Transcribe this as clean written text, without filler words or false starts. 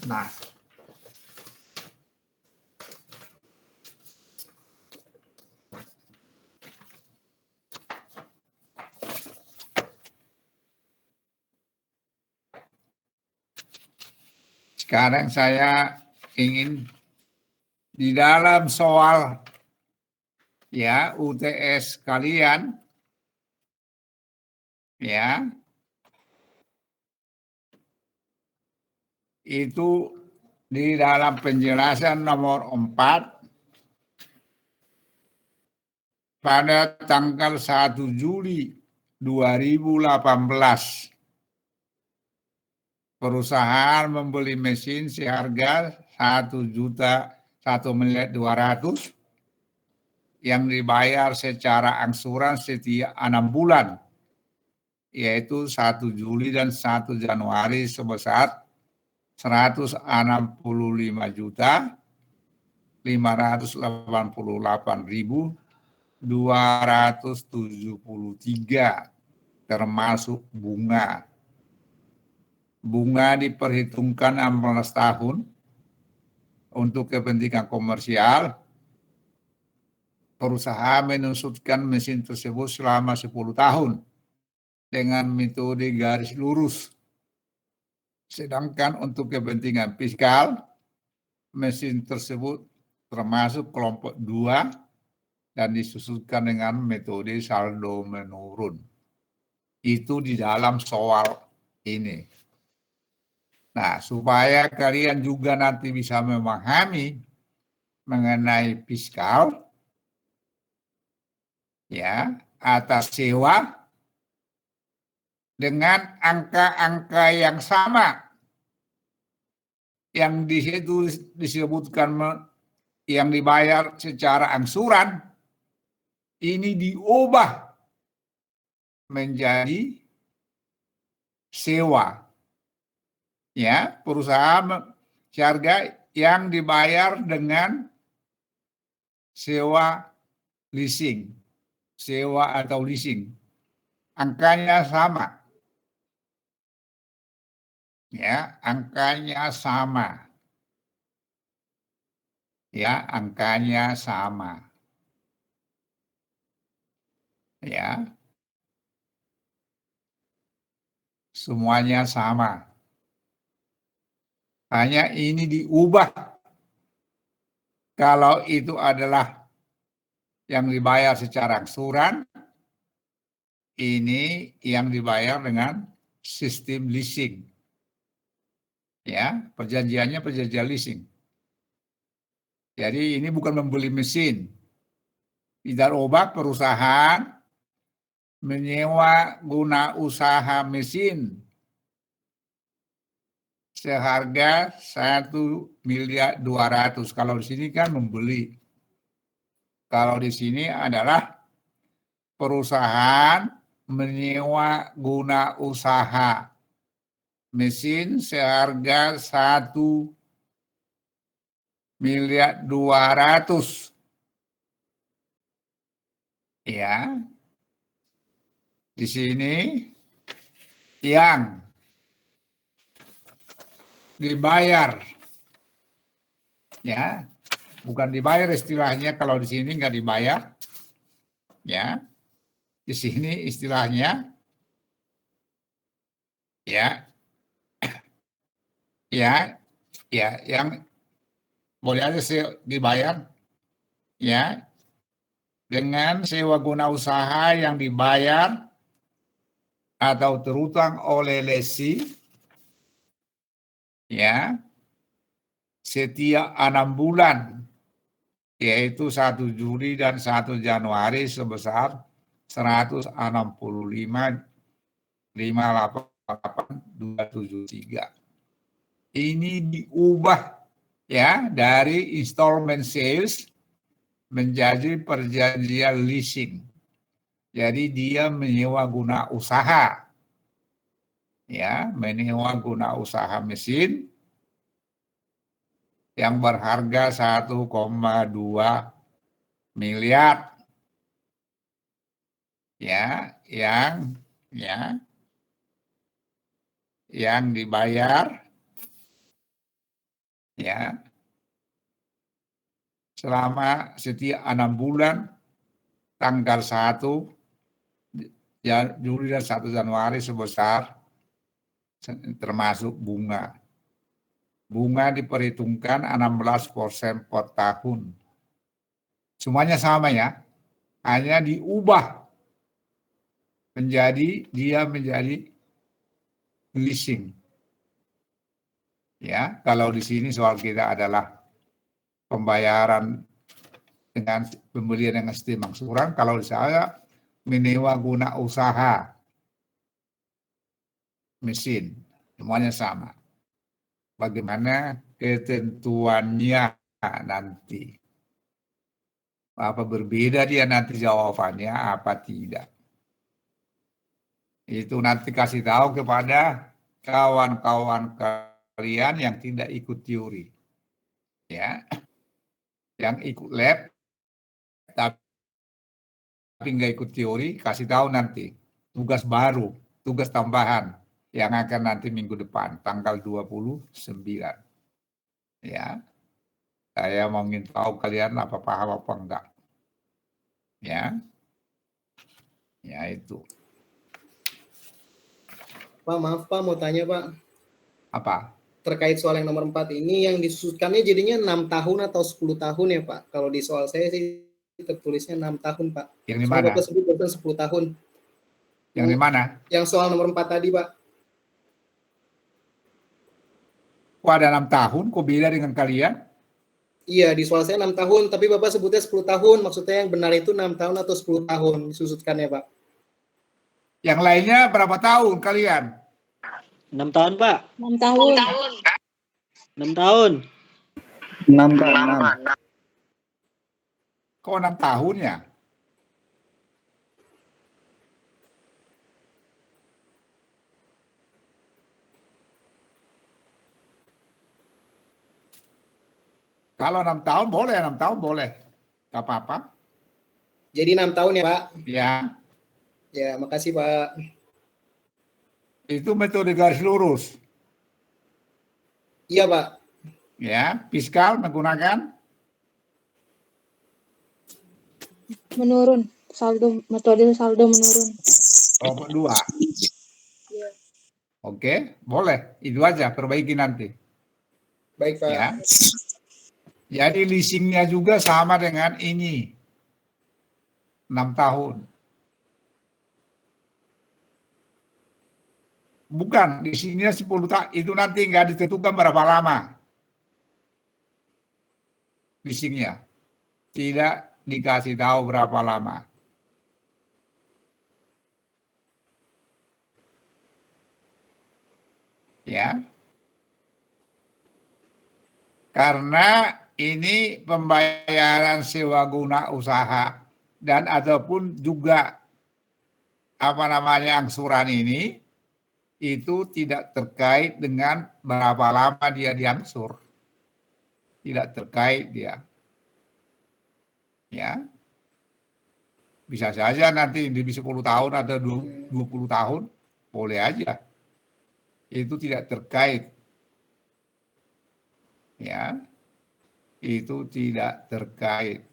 Nah, sekarang saya ingin di dalam soal ya UTS kalian ya itu di dalam penjelasan nomor 4 pada tanggal 1 Juli 2018 perusahaan membeli mesin seharga 1.100.200 yang dibayar secara angsuran setiap 6 bulan, yaitu 1 Juli dan 1 Januari sebesar 165.588.273 termasuk bunga. Bunga diperhitungkan 16 tahun untuk kepentingan komersial. Perusahaan menusutkan mesin tersebut selama 10 tahun dengan metode garis lurus. Sedangkan untuk kepentingan fiskal, mesin tersebut termasuk kelompok 2 dan disusunkan dengan metode saldo menurun. Itu di dalam soal ini. Nah, supaya kalian juga nanti bisa memahami mengenai fiskal, ya, atas sewa dengan angka-angka yang sama yang di situ disebutkan yang dibayar secara angsuran, ini diubah menjadi sewa. Ya, perusahaan harga yang dibayar dengan sewa leasing, sewa atau leasing. Angkanya sama. Ya, angkanya sama. Ya, angkanya sama. Ya. Semuanya sama. Hanya ini diubah. Kalau itu adalah yang dibayar secara angsuran, ini yang dibayar dengan sistem leasing. Ya, perjanjiannya perjanjian leasing. Jadi ini bukan membeli mesin. Tidak ubah perusahaan menyewa guna usaha mesin seharga 1.200.000. Kalau di sini kan membeli. Kalau di sini adalah perusahaan menyewa guna usaha mesin seharga 1.200.000. Ya, di sini yang dibayar, ya, bukan dibayar istilahnya. Kalau di sini nggak dibayar, ya, di sini istilahnya, ya, ya, ya, yang boleh aja dibayar, ya, dengan sewa guna usaha yang dibayar atau terutang oleh lesi, ya, setiap 6 bulan, yaitu 1 Juli dan 1 Januari sebesar 165.588.273. Ini diubah ya dari installment sales menjadi perjanjian leasing. Jadi dia menyewa guna usaha, ya, menyewa guna usaha mesin yang berharga 1,2 miliar, ya, yang dibayar ya, selama setiap 6 bulan, tanggal 1 Juli dan 1 Januari sebesar termasuk bunga. Bunga diperhitungkan 16% per tahun. Semuanya sama ya, hanya diubah menjadi leasing. Ya, kalau di sini soal kita adalah pembayaran dengan pembelian dengan sistem angsuran, kalau di saya menyewa guna usaha mesin, semuanya sama. Bagaimana ketentuannya nanti? Apa berbeda dia nanti jawabannya, apa tidak? Itu nanti kasih tahu kepada kawan-kawan kalian yang tidak ikut teori. Ya, yang ikut lab tapi nggak ikut teori, kasih tahu nanti tugas baru, tugas tambahan yang akan nanti minggu depan, tanggal 29. Ya, saya mau ingin tahu kalian apa paham apa enggak. Ya, ya itu. Pak, maaf Pak, mau tanya Pak. Apa? Terkait soal yang nomor 4 ini, yang disusutkannya jadinya 6 tahun atau 10 tahun ya Pak? Kalau di soal saya sih tertulisnya 6 tahun Pak. Yang di mana? Bapak sebut 10 tahun. Yang di mana? Yang soal nomor 4 tadi Pak. Kok ada 6 tahun, kok beda dengan kalian? Iya, di soal saya 6 tahun, tapi Bapak sebutnya 10 tahun. Maksudnya yang benar itu 6 tahun atau 10 tahun disusutkannya Pak? Yang lainnya berapa tahun kalian? 6 tahun, Pak. 6 tahun. 6 tahun. 6 Pak. Kok 6 tahun ya? Kalau 6 tahun boleh, 6 tahun boleh. Gak apa-apa. Jadi 6 tahun ya Pak? Ya. Ya, makasih Pak. Itu metode garis lurus. Iya Pak. Ya, fiskal menggunakan Menurun. Metode saldo menurun. kelompok 2. Iya. Oke, boleh. Itu aja, perbaiki nanti. Baik Pak. Ya. Jadi leasingnya juga sama dengan ini. 6 tahun. Bukan, leasingnya 10 tahun. Itu nanti nggak ditentukan berapa lama. Leasingnya. Tidak dikasih tahu berapa lama. Ya. Karena ini pembayaran sewa guna usaha dan ataupun juga angsuran ini itu tidak terkait dengan berapa lama dia diangsur. Tidak terkait dia. Ya. Bisa saja nanti di 10 tahun atau 20 tahun, boleh aja. Itu tidak terkait. Ya. Itu tidak terkait.